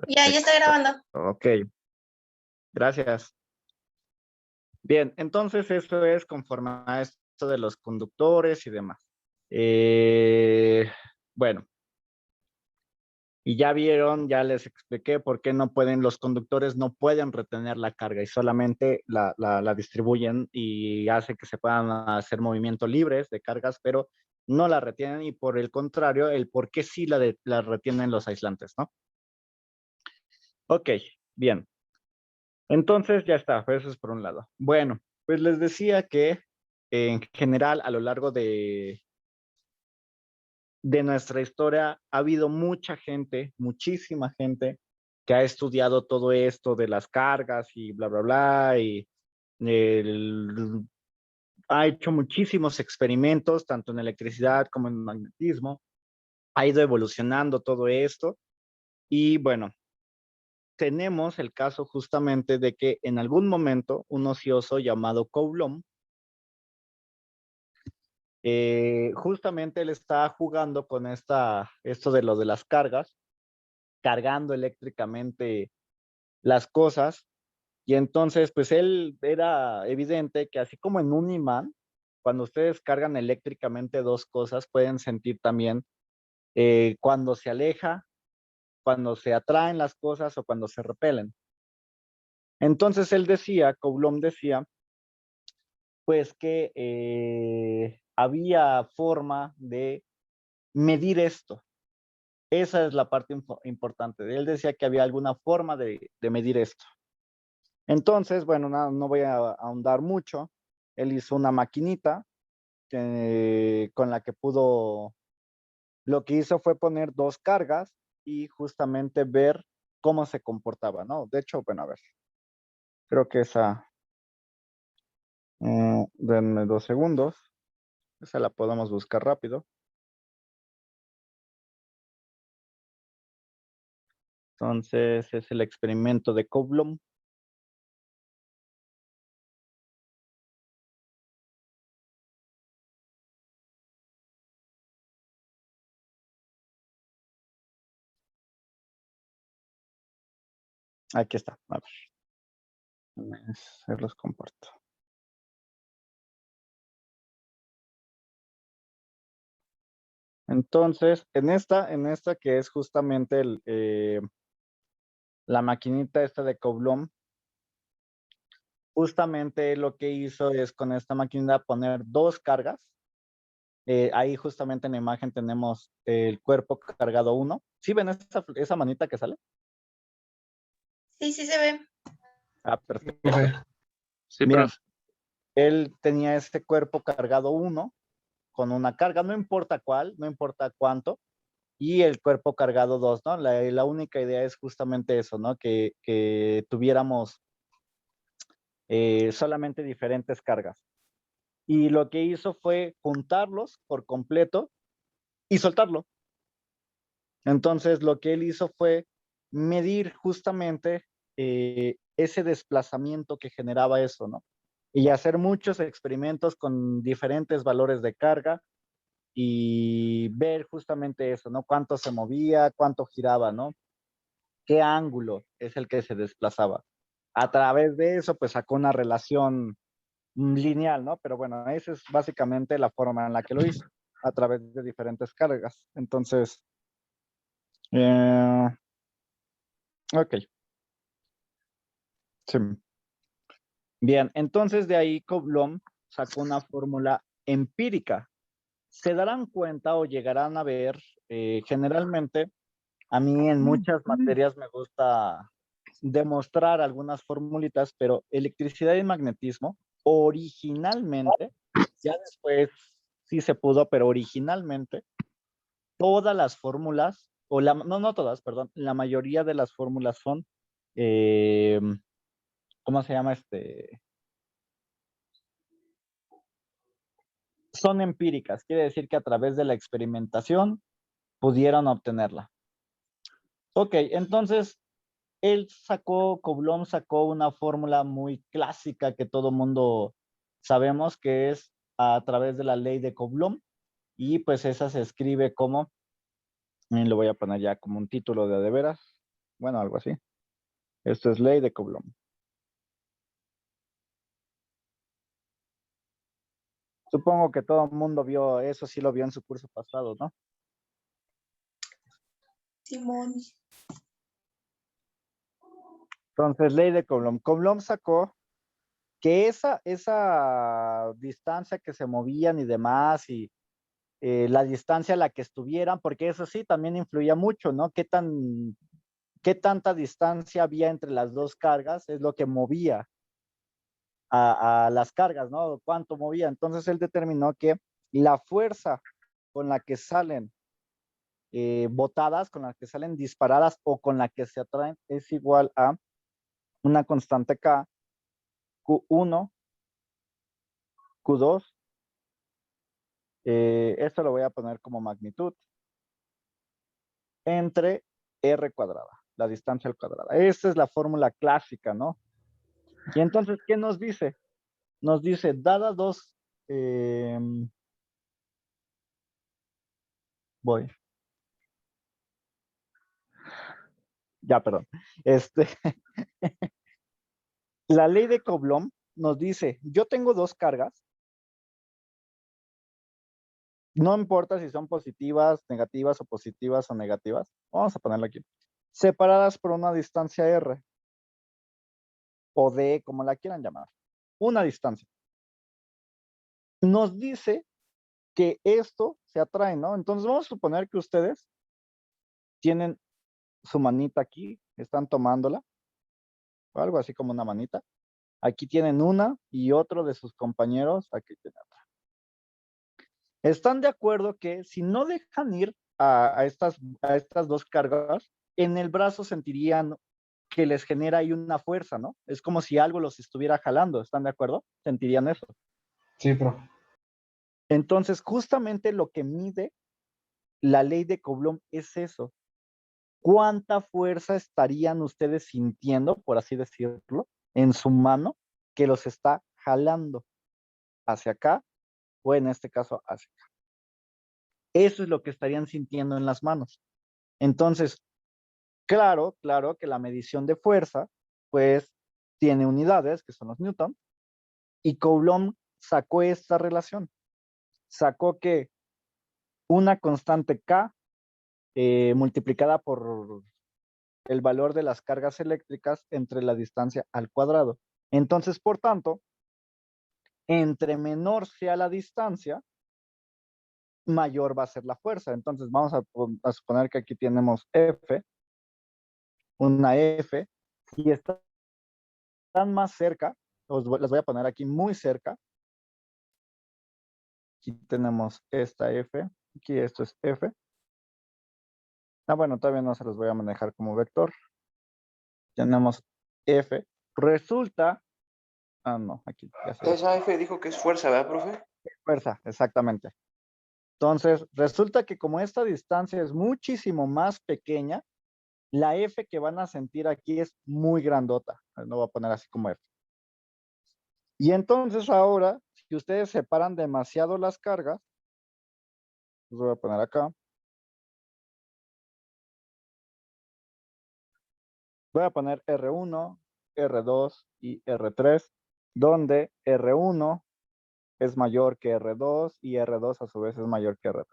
Ya está grabando. Ok, gracias. Bien, entonces esto es conforme a esto de los conductores y demás. Bueno, y ya vieron, ya les expliqué por qué no pueden, los conductores no pueden retener la carga y solamente la distribuyen y hace que se puedan hacer movimientos libres de cargas, pero no la retienen y por el contrario, el por qué sí la retienen los aislantes, ¿no? Ok, bien. Entonces ya está, pues eso es por un lado. Bueno, pues les decía que en general a lo largo de nuestra historia ha habido mucha gente, muchísima gente que ha estudiado todo esto de las cargas y bla, bla, bla, y ha hecho muchísimos experimentos, tanto en electricidad como en magnetismo, ha ido evolucionando todo esto y bueno, tenemos el caso justamente de que en algún momento un ocioso llamado Coulomb, justamente él está jugando con esto de lo de las cargas, cargando eléctricamente las cosas, y entonces pues él era evidente que así como en un imán, cuando ustedes cargan eléctricamente dos cosas, pueden sentir también cuando se aleja, cuando se atraen las cosas o cuando se repelen. Entonces él decía, Coulomb decía, pues que había forma de medir esto. Esa es la parte importante. Él decía que había alguna forma de medir esto. Entonces, bueno, no voy a ahondar mucho. Él hizo una maquinita con la que pudo, lo que hizo fue poner dos cargas y justamente ver cómo se comportaba, ¿no? De hecho, bueno, a ver, creo que esa, denme 2 segundos, esa la podemos buscar rápido. Entonces, es el experimento de Coulomb. Aquí está, a ver, se los comparto. Entonces, en esta que es justamente la maquinita esta de Coulomb, justamente lo que hizo es con esta máquina poner dos cargas. Ahí justamente en la imagen tenemos el cuerpo cargado 1. ¿Sí ven esa manita que sale? Sí, sí se ve. Ah, perfecto. Sí, Bien, profe. él tenía este cuerpo cargado 1 con una carga, no importa cuál, no importa cuánto, y el cuerpo cargado 2, ¿no? La única idea es justamente eso, ¿no? Que tuviéramos solamente diferentes cargas. Y lo que hizo fue juntarlos por completo y soltarlo. Entonces, lo que él hizo fue medir justamente ese desplazamiento que generaba eso, ¿no? Y hacer muchos experimentos con diferentes valores de carga y ver justamente eso, ¿no? Cuánto se movía, cuánto giraba, ¿no? Qué ángulo es el que se desplazaba. A través de eso, pues sacó una relación lineal, ¿no? Pero bueno, esa es básicamente la forma en la que lo hizo, a través de diferentes cargas. Entonces, ok, sí. Bien, entonces de ahí Coulomb sacó una fórmula empírica. Se darán cuenta o llegarán a ver, generalmente, a mí en muchas materias me gusta demostrar algunas formulitas, pero electricidad y magnetismo, originalmente, ya después sí se pudo, pero originalmente, todas las fórmulas, no todas, perdón, la mayoría de las fórmulas son, ¿cómo se llama este? Son empíricas, quiere decir que a través de la experimentación pudieron obtenerla. Ok, entonces Coulomb sacó una fórmula muy clásica que todo mundo sabemos que es a través de la ley de Coulomb y pues esa se escribe como, lo voy a poner ya como un título de veras, Bueno, algo así. Esto es ley de Coulomb. Supongo que todo el mundo vio eso, sí lo vio en su curso pasado, ¿no? Simón. Entonces, ley de Coulomb. Coulomb sacó que esa distancia que se movían y demás, y la distancia a la que estuvieran, porque eso sí también influía mucho, ¿no? Qué tanta distancia había entre las dos cargas es lo que movía a las cargas, ¿no? Cuánto movía. Entonces él determinó que la fuerza con la que salen botadas, con la que salen disparadas o con la que se atraen es igual a una constante K, Q1, Q2. Esto lo voy a poner como magnitud entre R cuadrada, la distancia al cuadrada. Esta es la fórmula clásica, ¿no? Y entonces, ¿qué nos dice? Nos dice, dada dos, voy, ya, perdón. La ley de Coulomb nos dice, yo tengo dos cargas, no importa si son positivas, negativas o positivas o negativas, vamos a ponerlo aquí, separadas por una distancia R o D, como la quieran llamar, una distancia. Nos dice que esto se atrae, ¿no? Entonces vamos a suponer que ustedes tienen su manita aquí, están tomándola, o algo así como una manita. Aquí tienen una y otro de sus compañeros, aquí tienen otra. ¿Están de acuerdo que si no dejan ir a estas dos cargas, en el brazo sentirían que les genera ahí una fuerza, ¿no? Es como si algo los estuviera jalando, ¿están de acuerdo? Sentirían eso. Sí, profe. Entonces, justamente lo que mide la ley de Coulomb es eso. ¿Cuánta fuerza estarían ustedes sintiendo, por así decirlo, en su mano que los está jalando hacia acá o en este caso hacia acá? Eso es lo que estarían sintiendo en las manos. Entonces, claro que la medición de fuerza, pues, tiene unidades, que son los newton, y Coulomb sacó esta relación. Sacó que una constante K multiplicada por el valor de las cargas eléctricas entre la distancia al cuadrado. Entonces, por tanto, entre menor sea la distancia, mayor va a ser la fuerza. Entonces, vamos a suponer que aquí tenemos F, una F, y están más cerca, las voy a poner aquí muy cerca. Aquí tenemos esta F, aquí esto es F. Ah, bueno, todavía no se los voy a manejar como vector. Tenemos F. Resulta, no, aquí ya se ve. Esa F dijo que es fuerza, ¿verdad, profe? Fuerza, exactamente. Entonces, resulta que como esta distancia es muchísimo más pequeña, la F que van a sentir aquí es muy grandota. Lo voy a poner así como F. Y entonces ahora, si ustedes separan demasiado las cargas, los voy a poner acá. Voy a poner R1, R2 y R3, donde R1 es mayor que R2 y R2 a su vez es mayor que R3.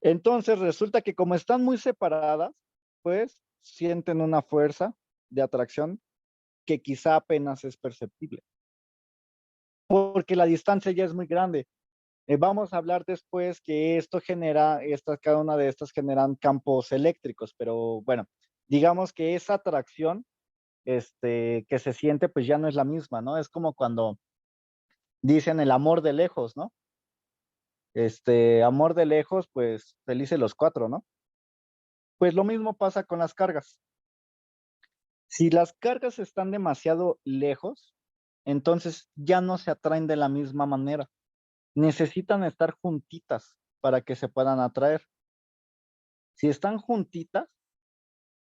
Entonces resulta que como están muy separadas, pues sienten una fuerza de atracción que quizá apenas es perceptible, porque la distancia ya es muy grande. Vamos a hablar después que esto genera, cada una de estas generan campos eléctricos, pero bueno, digamos que esa atracción que se siente pues ya no es la misma, ¿no? Es como cuando dicen el amor de lejos, ¿no? Amor de lejos, pues felices los cuatro, ¿no? Pues lo mismo pasa con las cargas. Si las cargas están demasiado lejos, entonces ya no se atraen de la misma manera. Necesitan estar juntitas para que se puedan atraer. Si están juntitas,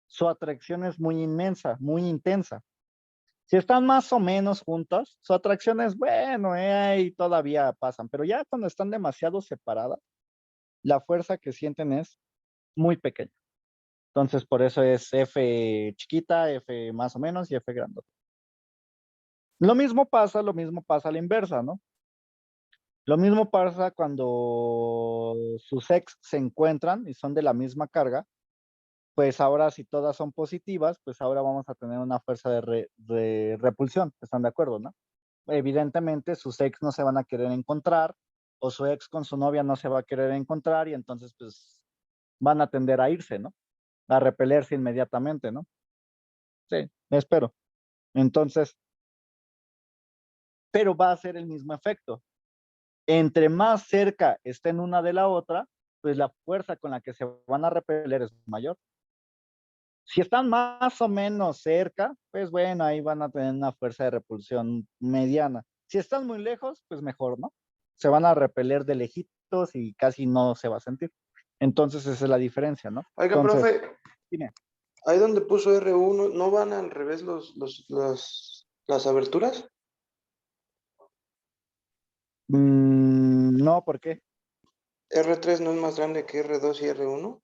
su atracción es muy inmensa, muy intensa. Si están más o menos juntas, su atracción es, bueno, y todavía pasan, pero ya cuando están demasiado separadas, la fuerza que sienten es muy pequeña. Entonces, por eso es F chiquita, F más o menos y F grandota. Lo mismo pasa a la inversa, ¿no? Lo mismo pasa cuando sus ex se encuentran y son de la misma carga, pues ahora si todas son positivas, pues ahora vamos a tener una fuerza de repulsión, ¿están de acuerdo, no? Evidentemente sus ex no se van a querer encontrar, o su ex con su novia no se va a querer encontrar, y entonces pues van a tender a irse, ¿no? A repelerse inmediatamente, ¿no? Sí, espero. Entonces, pero va a ser el mismo efecto. Entre más cerca estén una de la otra, pues la fuerza con la que se van a repeler es mayor. Si están más o menos cerca, pues bueno, ahí van a tener una fuerza de repulsión mediana. Si están muy lejos, pues mejor, ¿no? Se van a repeler de lejitos y casi no se va a sentir. Entonces esa es la diferencia, ¿no? Oiga, Entonces, profe, dime. ahí donde puso R1, ¿no van al revés las aberturas? No, ¿por qué? ¿R3 no es más grande que R2 y R1?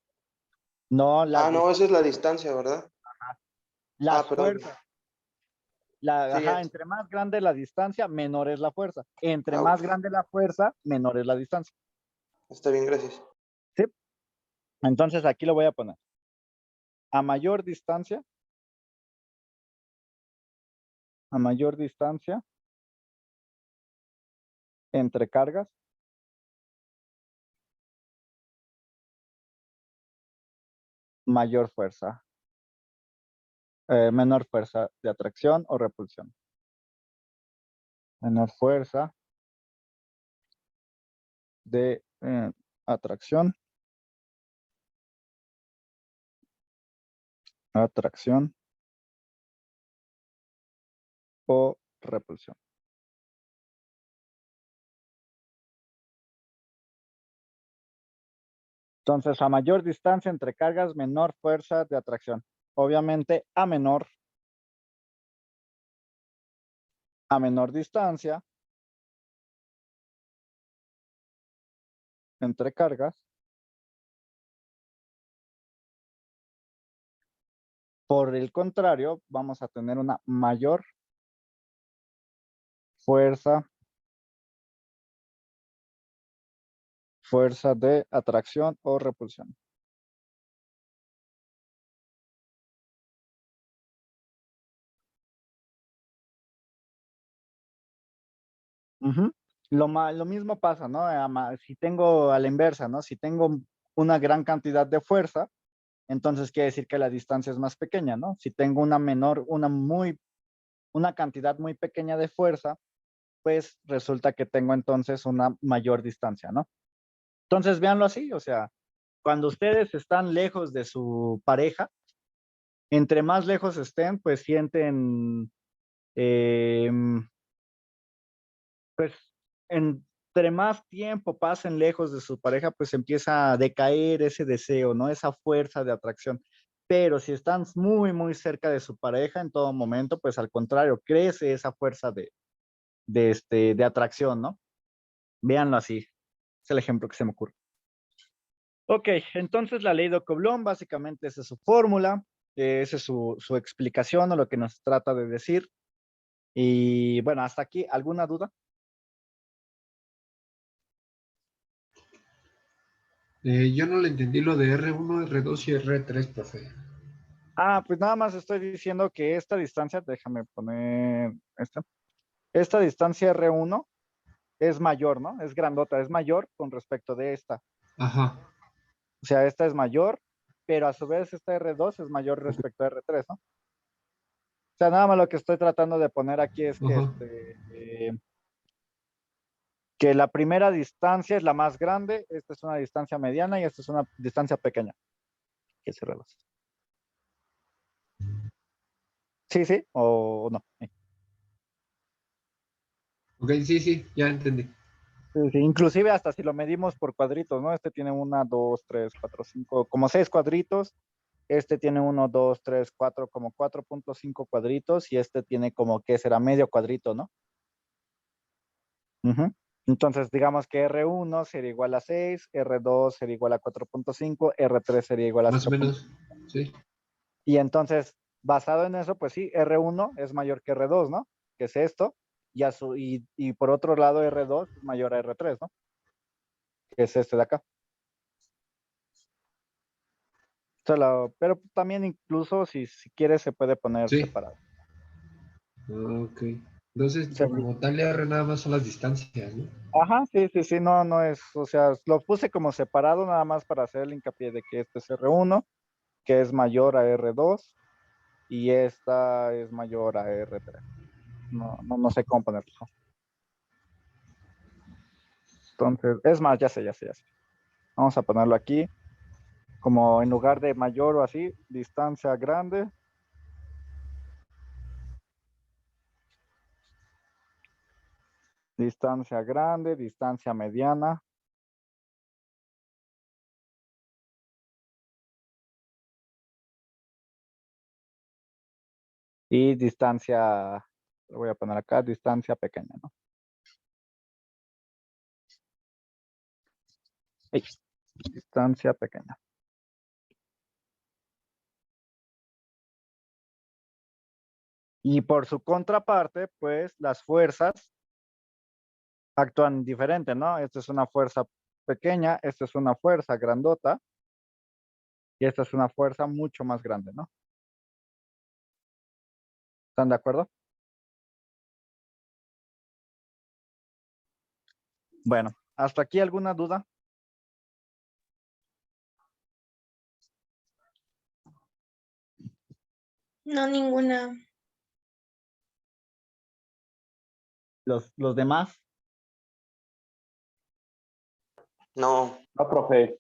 No, Ah, no, esa es la distancia, ¿verdad? las Ah, perdón. fuerzas. Sí, ya. Entre más grande la distancia, menor es la fuerza. Entre Ah, más ok. grande la fuerza, menor es la distancia. Está bien, gracias. ¿Sí? Entonces aquí lo voy a poner. A mayor distancia, entre cargas, mayor fuerza, menor fuerza de atracción o repulsión. Menor fuerza de atracción o repulsión. Entonces, a mayor distancia entre cargas, menor fuerza de atracción. Obviamente, a menor distancia entre cargas, por el contrario, vamos a tener una mayor fuerza de atracción o repulsión. Ujú. Lo mismo pasa, ¿no? Si tengo a la inversa, ¿no? Si tengo una gran cantidad de fuerza, entonces quiere decir que la distancia es más pequeña, ¿no? Si tengo una cantidad muy pequeña de fuerza, pues resulta que tengo entonces una mayor distancia, ¿no? Entonces véanlo así, o sea, cuando ustedes están lejos de su pareja, entre más lejos estén, pues sienten, pues entre más tiempo pasen lejos de su pareja, pues empieza a decaer ese deseo, ¿no? Esa fuerza de atracción. Pero si están muy, muy cerca de su pareja en todo momento, pues al contrario, crece esa fuerza de atracción, ¿no? Véanlo así. Es el ejemplo que se me ocurre. Ok, entonces la ley de Coulomb, básicamente esa es su fórmula, esa es su explicación o lo que nos trata de decir. Y bueno, hasta aquí, ¿alguna duda? Yo no le entendí lo de R1, R2 y R3, profe. Pues nada más estoy diciendo que esta distancia, déjame poner esta distancia R1 es mayor, ¿no? Es grandota, es mayor con respecto de esta. Ajá. O sea, esta es mayor, pero a su vez esta R2 es mayor respecto a R3, ¿no? O sea, nada más lo que estoy tratando de poner aquí es que, Ajá. que la primera distancia es la más grande, esta es una distancia mediana y esta es una distancia pequeña. Que cerrarlas. Sí, sí, o no. Ok, sí, sí, ya entendí. Sí, sí, inclusive hasta si lo medimos por cuadritos, ¿no? Este tiene 1, 2, 3, 4, 5, como 6 cuadritos. Este tiene 1, 2, 3, 4, como 4.5 cuadritos. Y este tiene como que será medio cuadrito, ¿no? Ujú. Entonces, digamos que R1 sería igual a 6, R2 sería igual a 4.5, R3 sería igual a Más o 0. menos. Sí. Y entonces, basado en eso, pues sí, R1 es mayor que R2, ¿no? Que es esto. Y por otro lado, R2 es mayor a R3, ¿no? Que es este de acá. Pero también incluso si quieres se puede poner Sí. separado. Ok. Entonces, Se- como tal, R nada más son las distancias, ¿no? Ajá, sí, no es, o sea, lo puse como separado nada más para hacer el hincapié de que este es R1, que es mayor a R2, y esta es mayor a R3. No sé cómo ponerlo. Entonces, es más, ya sé. Vamos a ponerlo aquí, como en lugar de mayor o así, distancia grande. Distancia grande, distancia mediana. Y distancia, lo voy a poner acá, distancia pequeña, ¿no? Ey, distancia pequeña. Y por su contraparte, pues las fuerzas actúan diferente, ¿no? Esta es una fuerza pequeña, esta es una fuerza grandota y esta es una fuerza mucho más grande, ¿no? ¿Están de acuerdo? Bueno, ¿hasta aquí alguna duda? No, ninguna. Los demás, No, no, profe.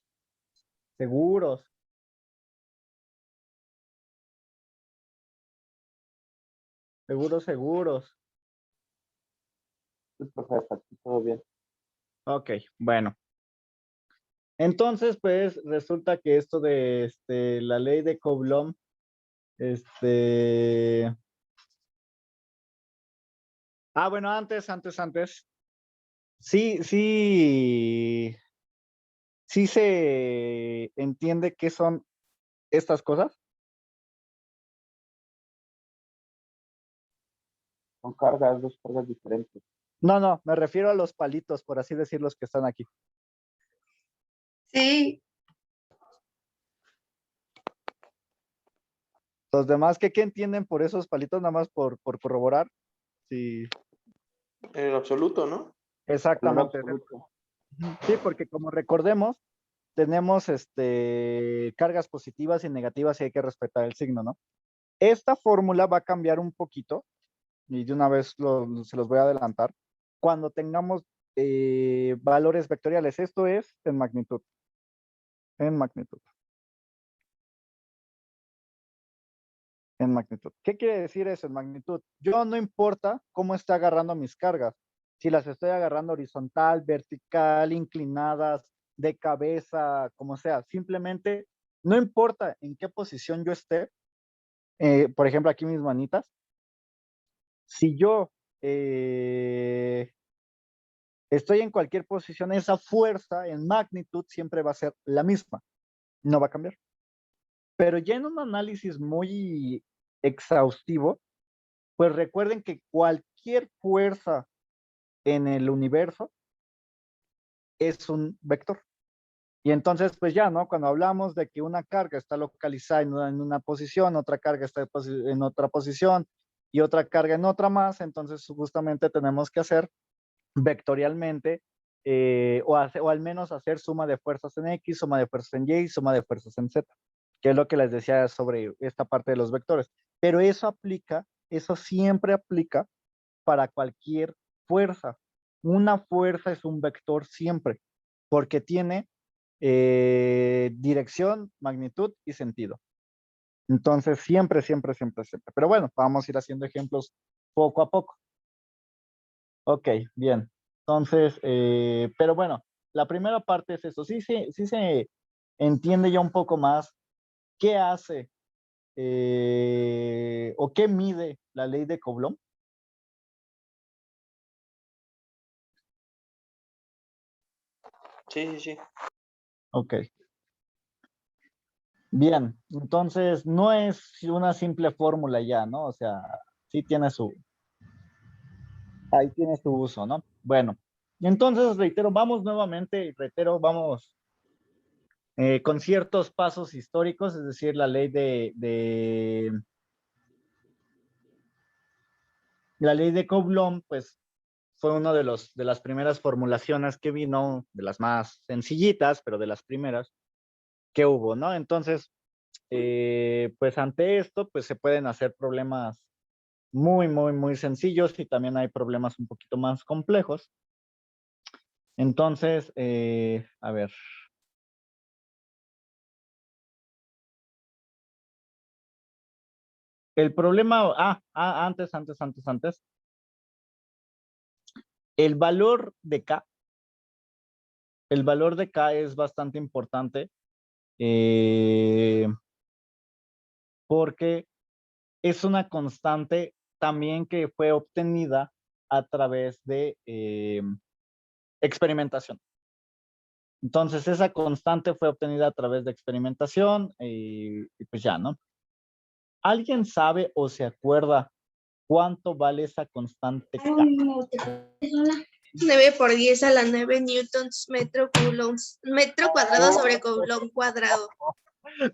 seguros. Seguros. Sí, profe, hasta aquí todo bien. Ok, bueno. Entonces, pues resulta que esto de la ley de Coulomb, bueno, antes. Sí se entiende qué son estas cosas. Son cargas, dos cargas diferentes. No, me refiero a los palitos, por así decir, los que están aquí. Sí, Los demás, ¿qué entienden por esos palitos? Nada más por corroborar. Sí, En absoluto, ¿no? Valor exactamente. absoluto. Sí, porque como recordemos, tenemos cargas positivas y negativas y hay que respetar el signo, ¿no? Esta fórmula va a cambiar un poquito y de una vez se los voy a adelantar. Cuando tengamos valores vectoriales, esto es en magnitud. En magnitud. En magnitud. ¿Qué quiere decir eso en magnitud? Yo no importa cómo esté agarrando mis cargas. Si las estoy agarrando horizontal, vertical, inclinadas, de cabeza, como sea. Simplemente no importa en qué posición yo esté. Por ejemplo, aquí mis manitas. Si yo estoy en cualquier posición, esa fuerza en magnitud siempre va a ser la misma. No va a cambiar. Pero ya en un análisis muy exhaustivo, pues recuerden que cualquier fuerza en el universo es un vector. Y entonces, pues ya, ¿no? Cuando hablamos de que una carga está localizada en una posición, otra carga está en otra posición y otra carga en otra más, entonces justamente tenemos que hacer vectorialmente o al menos hacer suma de fuerzas en X, suma de fuerzas en Y, suma de fuerzas en Z, que es lo que les decía sobre esta parte de los vectores. Pero eso siempre aplica para cualquier fuerza. Una fuerza es un vector siempre, porque tiene dirección, magnitud y sentido. Entonces, siempre. Pero bueno, vamos a ir haciendo ejemplos poco a poco. Ok, bien. Entonces, pero bueno, la primera parte es eso. Sí se entiende ya un poco más qué hace o qué mide la ley de Coulomb. Sí. Ok. Bien, entonces no es una simple fórmula ya, ¿no? O sea, sí tiene ahí tiene su uso, ¿no? Bueno, entonces reitero, vamos nuevamente, reitero, vamos con ciertos pasos históricos, es decir, la ley de Coulomb, pues fue uno de las primeras formulaciones que vino, de las más sencillitas, pero de las primeras que hubo, ¿no? Entonces, pues ante esto, pues se pueden hacer problemas muy, muy, muy sencillos y también hay problemas un poquito más complejos. Entonces, a ver. El problema, antes. El valor de K, el valor de K es bastante importante porque es una constante también que fue obtenida a través de experimentación. Entonces, esa constante fue obtenida a través de experimentación y pues ya, ¿no? ¿Alguien sabe o se acuerda cuánto vale esa constante K? 9 por 10 a la 9 newtons metro cuadrado sobre coulomb cuadrado.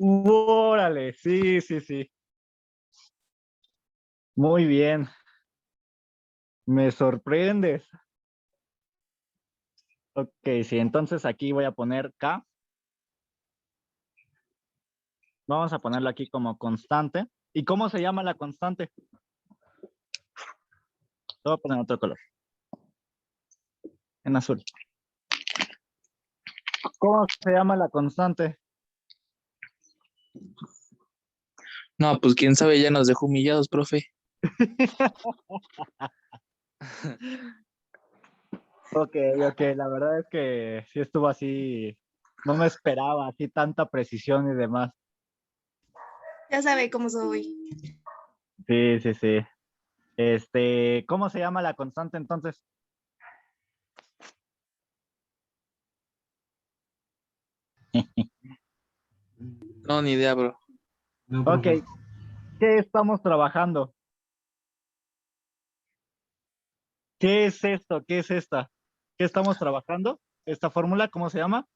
Órale, sí. Muy bien. Me sorprendes. Ok, sí, entonces aquí voy a poner K. Vamos a ponerlo aquí como constante. ¿Y cómo se llama la constante? Lo voy a poner en otro color. En azul. ¿Cómo se llama la constante? No, pues quién sabe, ya nos dejó humillados, profe. Ok, la verdad es que sí estuvo así, no me esperaba así tanta precisión y demás. Ya sabe cómo soy. Sí. ¿Cómo se llama la constante entonces? No, ni idea, bro. No, Ok, profe. ¿qué estamos trabajando? ¿Qué es esto? ¿Qué es esta? ¿Qué estamos trabajando? ¿Esta fórmula cómo se llama?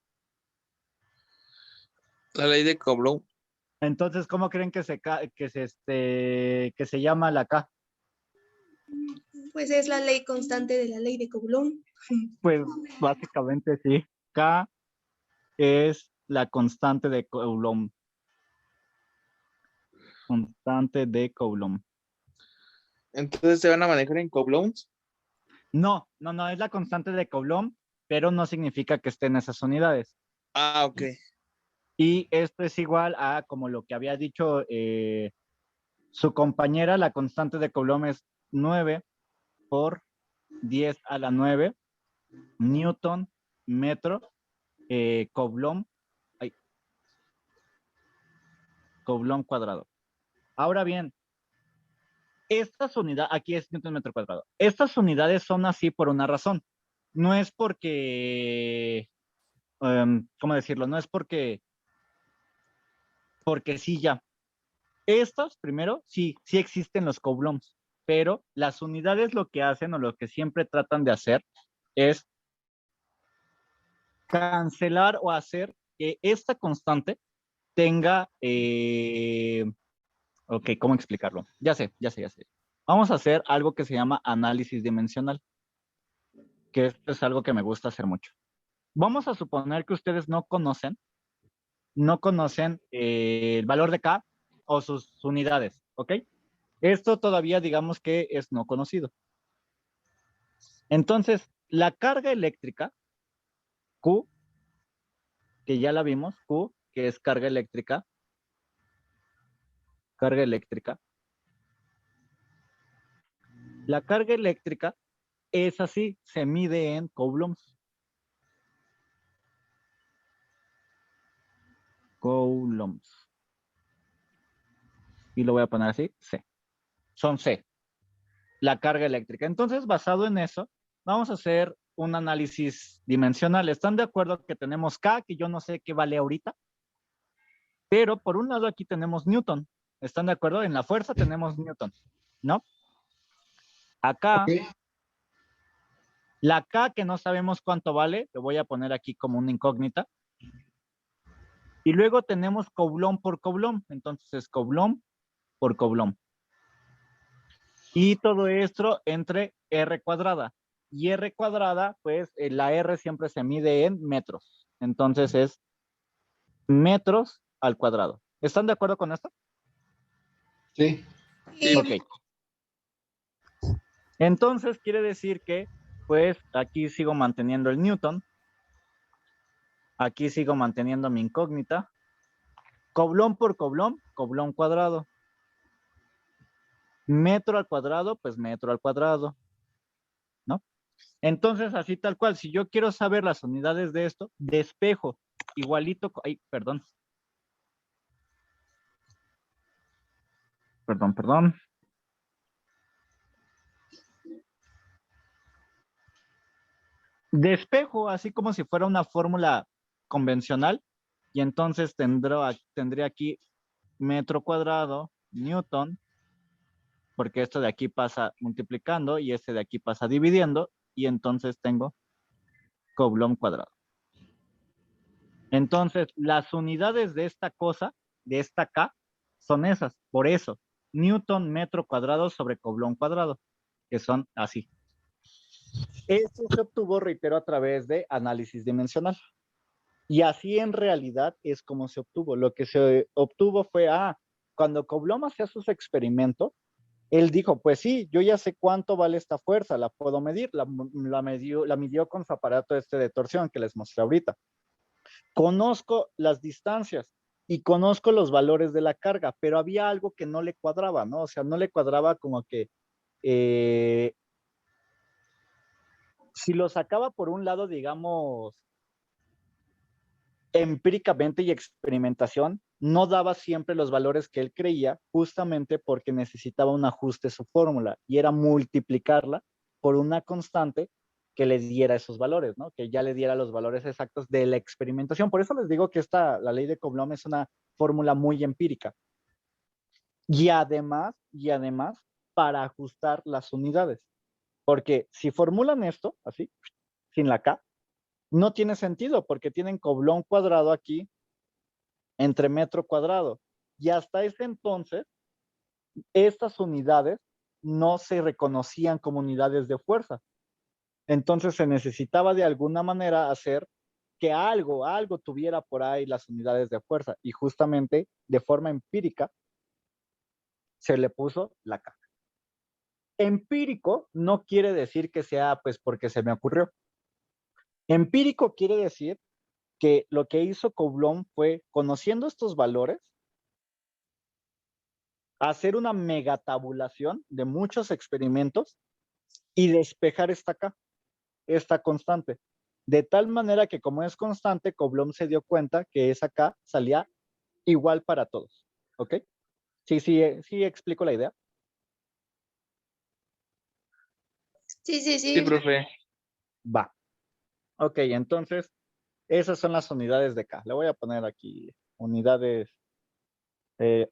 La ley de Coulomb. Entonces, ¿cómo creen que se llama la K? Pues es la ley constante de la ley de Coulomb. Pues básicamente sí. K es la constante de Coulomb. Constante de Coulomb. Entonces se van a manejar en Coulombs. No, es la constante de Coulomb, pero no significa que esté en esas unidades. Ah, ok. Y esto es igual a como lo que había dicho su compañera, la constante de Coulomb es 9 por 10 a la 9 Newton metro Coulomb cuadrado. Ahora bien, estas unidades, aquí es Newton metro cuadrado. Estas unidades son así por una razón. No es porque, ¿cómo decirlo? No es porque sí ya. Estas, primero, sí existen los coulombs, pero las unidades lo que hacen o lo que siempre tratan de hacer es cancelar o hacer que esta constante tenga, ok, ¿cómo explicarlo? Ya sé. Vamos a hacer algo que se llama análisis dimensional, que esto es algo que me gusta hacer mucho. Vamos a suponer que ustedes no conocen el valor de K o sus unidades, ¿ok? Esto todavía digamos que es no conocido. Entonces, la carga eléctrica, Q, que ya la vimos, Q, que es carga eléctrica, la carga eléctrica es así, se mide en coulombs. Coulombs. Y lo voy a poner así, C. Son C, la carga eléctrica. Entonces, basado en eso, vamos a hacer un análisis dimensional. ¿Están de acuerdo que tenemos K, que yo no sé qué vale ahorita? Pero por un lado aquí tenemos Newton. ¿Están de acuerdo? En la fuerza tenemos Newton, ¿no? Acá, Ok. la K que no sabemos cuánto vale, lo voy a poner aquí como una incógnita. Y luego tenemos Coulomb por Coulomb. Entonces es Coulomb por Coulomb. Y todo esto entre R cuadrada. Y R cuadrada, pues la R siempre se mide en metros. Entonces es metros al cuadrado. ¿Están de acuerdo con esto? Sí. Sí. Ok. Entonces quiere decir que, pues aquí sigo manteniendo el Newton. Aquí sigo manteniendo mi incógnita. Coulomb por Coulomb, Coulomb cuadrado. Metro al cuadrado, pues metro al cuadrado, ¿no? Entonces, así tal cual, si yo quiero saber las unidades de esto, despejo, igualito, ay, perdón. Perdón. Despejo, así como si fuera una fórmula convencional, y entonces tendré aquí metro cuadrado, Newton, porque esto de aquí pasa multiplicando y este de aquí pasa dividiendo, y entonces tengo Coulomb cuadrado. Entonces, las unidades de esta cosa, de esta K, son esas. Por eso, Newton metro cuadrado sobre Coulomb cuadrado, que son así. Esto se obtuvo, reitero, a través de análisis dimensional. Y así en realidad es como se obtuvo. Lo que se obtuvo fue, cuando Coulomb hacía sus experimentos, él dijo, pues sí, yo ya sé cuánto vale esta fuerza, la puedo medir, la midió con su aparato de torsión que les mostré ahorita. Conozco las distancias y conozco los valores de la carga, pero había algo que no le cuadraba, ¿no? O sea, no le cuadraba como que si lo sacaba por un lado, digamos, empíricamente y experimentación, no daba siempre los valores que él creía, justamente porque necesitaba un ajuste a su fórmula y era multiplicarla por una constante que le diera esos valores, ¿no? Que ya le diera los valores exactos de la experimentación. Por eso les digo que la ley de Coulomb es una fórmula muy empírica. Y además, para ajustar las unidades. Porque si formulan esto, así, sin la K, no tiene sentido, porque tienen Coulomb cuadrado aquí entre metro cuadrado. Y hasta ese entonces, estas unidades no se reconocían como unidades de fuerza. Entonces se necesitaba de alguna manera hacer que algo tuviera por ahí las unidades de fuerza. Y justamente de forma empírica se le puso la K. Empírico no quiere decir que sea pues porque se me ocurrió. Empírico quiere decir que lo que hizo Coulomb fue, conociendo estos valores, hacer una megatabulación de muchos experimentos y despejar esta constante. De tal manera que como es constante, Coulomb se dio cuenta que esa K salía igual para todos. ¿Ok? Sí, explico la idea. Sí, sí, Sí, sí. profe. Va. Ok, entonces, esas son las unidades de K. Le voy a poner aquí unidades,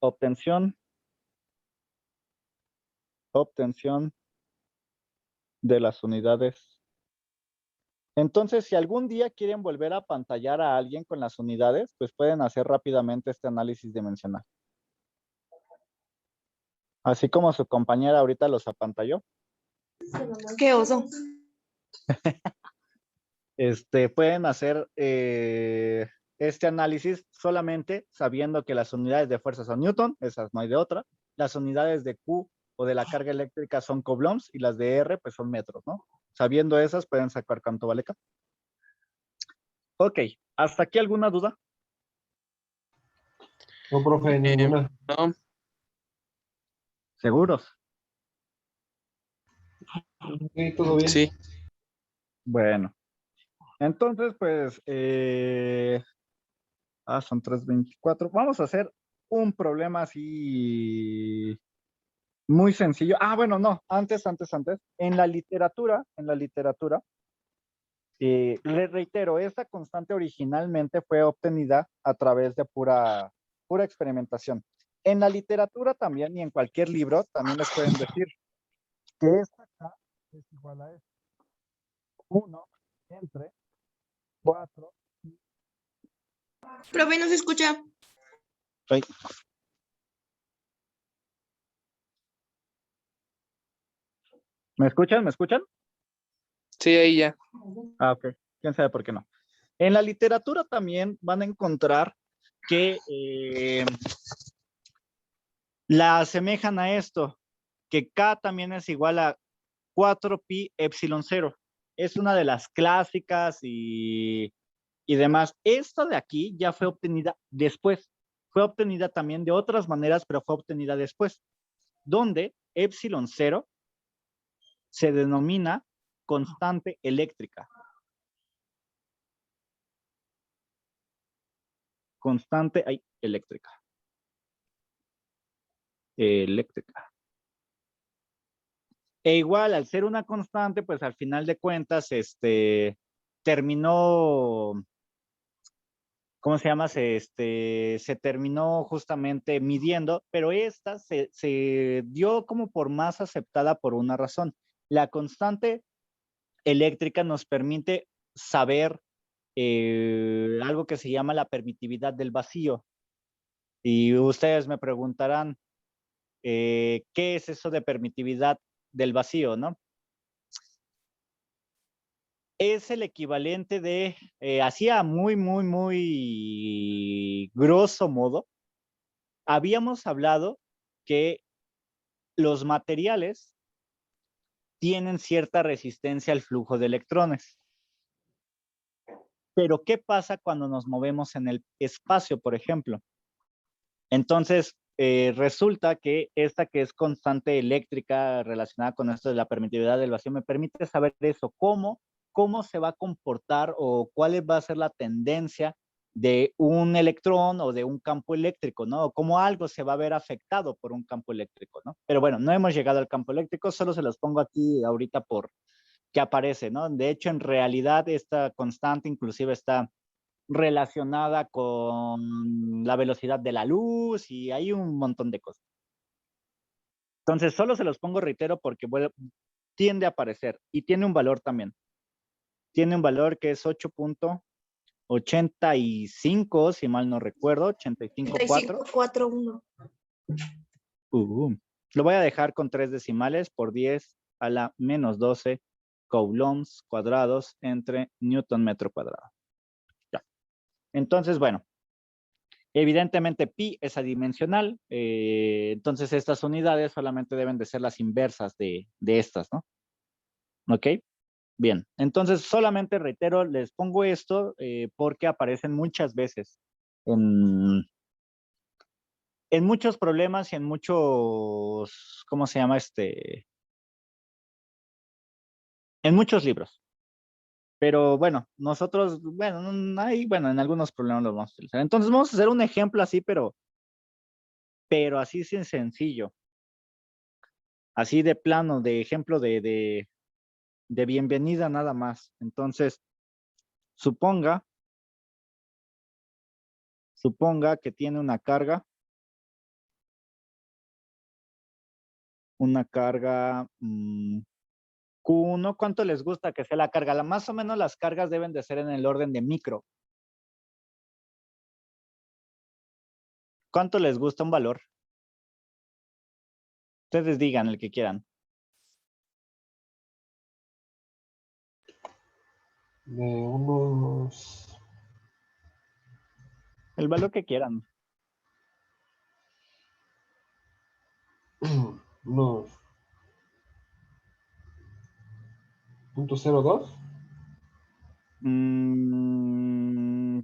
obtención de las unidades. Entonces, si algún día quieren volver a pantallar a alguien con las unidades, pues pueden hacer rápidamente este análisis dimensional. Así como su compañera ahorita los apantalló. Qué oso. Pueden hacer este análisis solamente sabiendo que las unidades de fuerza son Newton, esas no hay de otra. Las unidades de Q o de la carga eléctrica son coulombs y las de R pues son metros, ¿no? Sabiendo esas pueden sacar cuánto vale K. Ok, ¿hasta aquí alguna duda? No, profe, ninguna. No, ¿Seguros? Sí, todo bien. sí. Bueno, entonces pues son 3:24. Vamos a hacer un problema así muy sencillo. Bueno, no, antes. En la literatura, le reitero, esta constante originalmente fue obtenida a través de pura pura experimentación. En la literatura también y en cualquier libro también les pueden decir que esta acá es igual a esto. 1 entre 4. Profe, no se escucha. ¿Me escuchan? ¿Me escuchan? Sí, ahí ya. Ah, ok. ¿Quién sabe por qué no? En la literatura también van a encontrar que la asemejan a esto, que K también es igual a 4pi epsilon 0. Es una de las clásicas y demás. Esta de aquí ya fue obtenida después. Fue obtenida también de otras maneras, pero fue obtenida después, donde epsilon 0 se denomina constante eléctrica. Constante eléctrica. Eléctrica. E igual, al ser una constante, pues al final de cuentas, terminó, ¿cómo se llama? Se terminó justamente midiendo, pero esta se dio como por más aceptada por una razón. La constante eléctrica nos permite saber algo que se llama la permitividad del vacío. Y ustedes me preguntarán, ¿qué es eso de permitividad del vacío, no? Es el equivalente de, así a muy grosso modo, habíamos hablado que los materiales tienen cierta resistencia al flujo de electrones. Pero, ¿qué pasa cuando nos movemos en el espacio, por ejemplo? Entonces, resulta que esta que es constante eléctrica relacionada con esto de la permitividad del vacío me permite saber eso, cómo se va a comportar o cuál va a ser la tendencia de un electrón o de un campo eléctrico, ¿no? O cómo algo se va a ver afectado por un campo eléctrico, ¿no? Pero bueno, no hemos llegado al campo eléctrico, solo se los pongo aquí ahorita por que aparece, ¿no? De hecho, en realidad esta constante inclusive está relacionada con la velocidad de la luz y hay un montón de cosas. Entonces, solo se los pongo, reitero, porque tiende a aparecer y tiene un valor también. Tiene un valor que es 8.85, si mal no recuerdo, 85.4. 8541. Lo voy a dejar con 3 decimales por 10 a la menos 12 coulombs cuadrados entre newton metro cuadrado. Ya. Entonces, bueno, evidentemente pi es adimensional, entonces estas unidades solamente deben de ser las inversas de estas, ¿no? ¿Ok? Bien, entonces solamente reitero, les pongo esto porque aparecen muchas veces en muchos problemas y en muchos, ¿cómo se llama? En muchos libros. Pero bueno, nosotros, bueno, en algunos problemas los vamos a utilizar. Entonces vamos a hacer un ejemplo así, pero así sin sencillo. Así de plano, de ejemplo de bienvenida nada más. Entonces, suponga que tiene una carga Q1. ¿Cuánto les gusta que sea la carga? Más o menos las cargas deben de ser en el orden de micro. ¿Cuánto les gusta un valor? Ustedes digan el que quieran. De unos... El valor que quieran. unos... .02.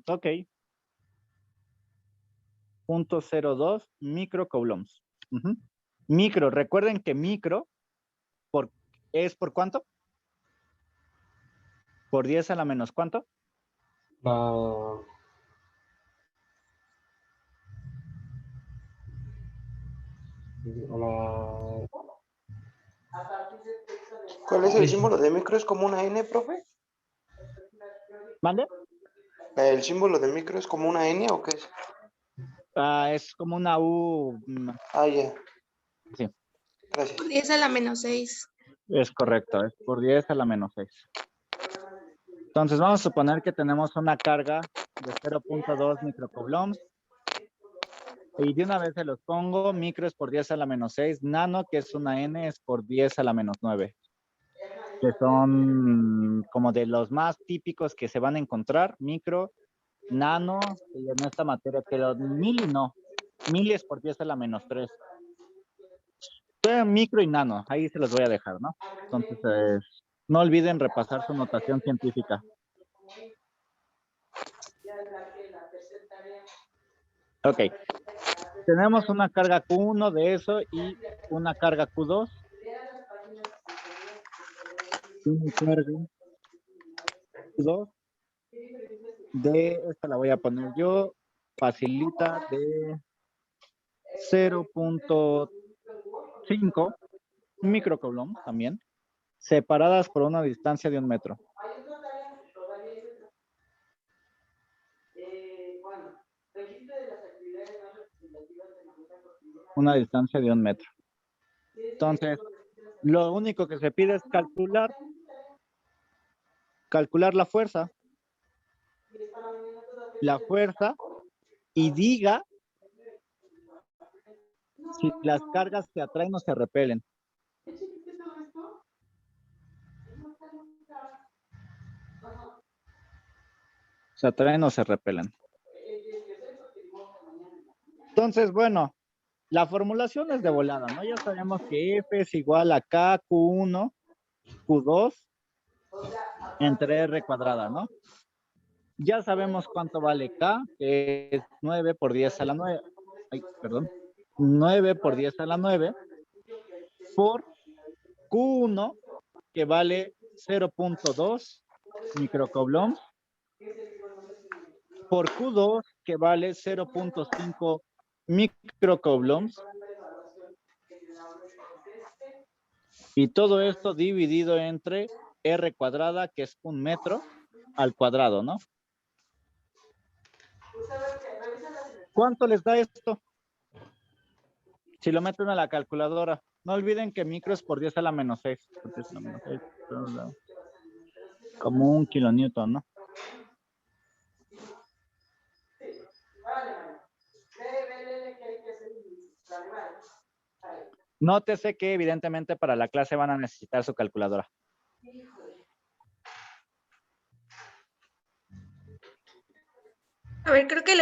Ok. 0.02 microcoulombs. Micro, recuerden que micro ¿es por cuánto? ¿Por 10 a la menos cuánto? ¿Cuál es el símbolo de micro? ¿Es como una N, profe? ¿Mande? ¿El símbolo de micro es como una N o qué es? Es como una U. Ah, ya. Sí. Gracias. 10 a la menos 6. Es correcto, es por 10 a la menos 6. Entonces vamos a suponer que tenemos una carga de 0.2 microcoulombs. Y de una vez se los pongo, micro es por 10 a la menos 6, nano, que es una N, es por 10 a la menos 9. Que son como de los más típicos que se van a encontrar, micro, nano, y en esta materia quedó mili, no. Mili es por 10 a la menos 3. Micro y nano, ahí se los voy a dejar, ¿no? Entonces, no olviden repasar su notación científica. Ok. Tenemos una carga Q1 de eso y una carga Q2. Una carga Q2 de, esta la voy a poner yo, facilita de 0.5 microcoulomb también, separadas por una distancia de 1 metro. Una distancia de 1 metro. Entonces, lo único que se pide es calcular la fuerza. La fuerza y diga si las cargas se atraen o se repelen. Se atraen o se repelen. Entonces, bueno, la formulación es de volada, ¿no? Ya sabemos que F es igual a K, Q1, Q2, entre R cuadrada, ¿no? Ya sabemos cuánto vale K, que es 9 por 10 a la 9. Ay, perdón. 9 por 10 a la 9 por Q1, que vale 0.2 microcoulombs, por Q2, que vale 0.5 microcoulombs, y todo esto dividido entre R cuadrada, que es 1 metro al cuadrado, ¿no? ¿Cuánto les da esto? Si lo meten a la calculadora. No olviden que micro es por 10 a la menos 6. Como 1 kilonewton, ¿no? Nótese que evidentemente para la clase van a necesitar su calculadora. A ver, creo que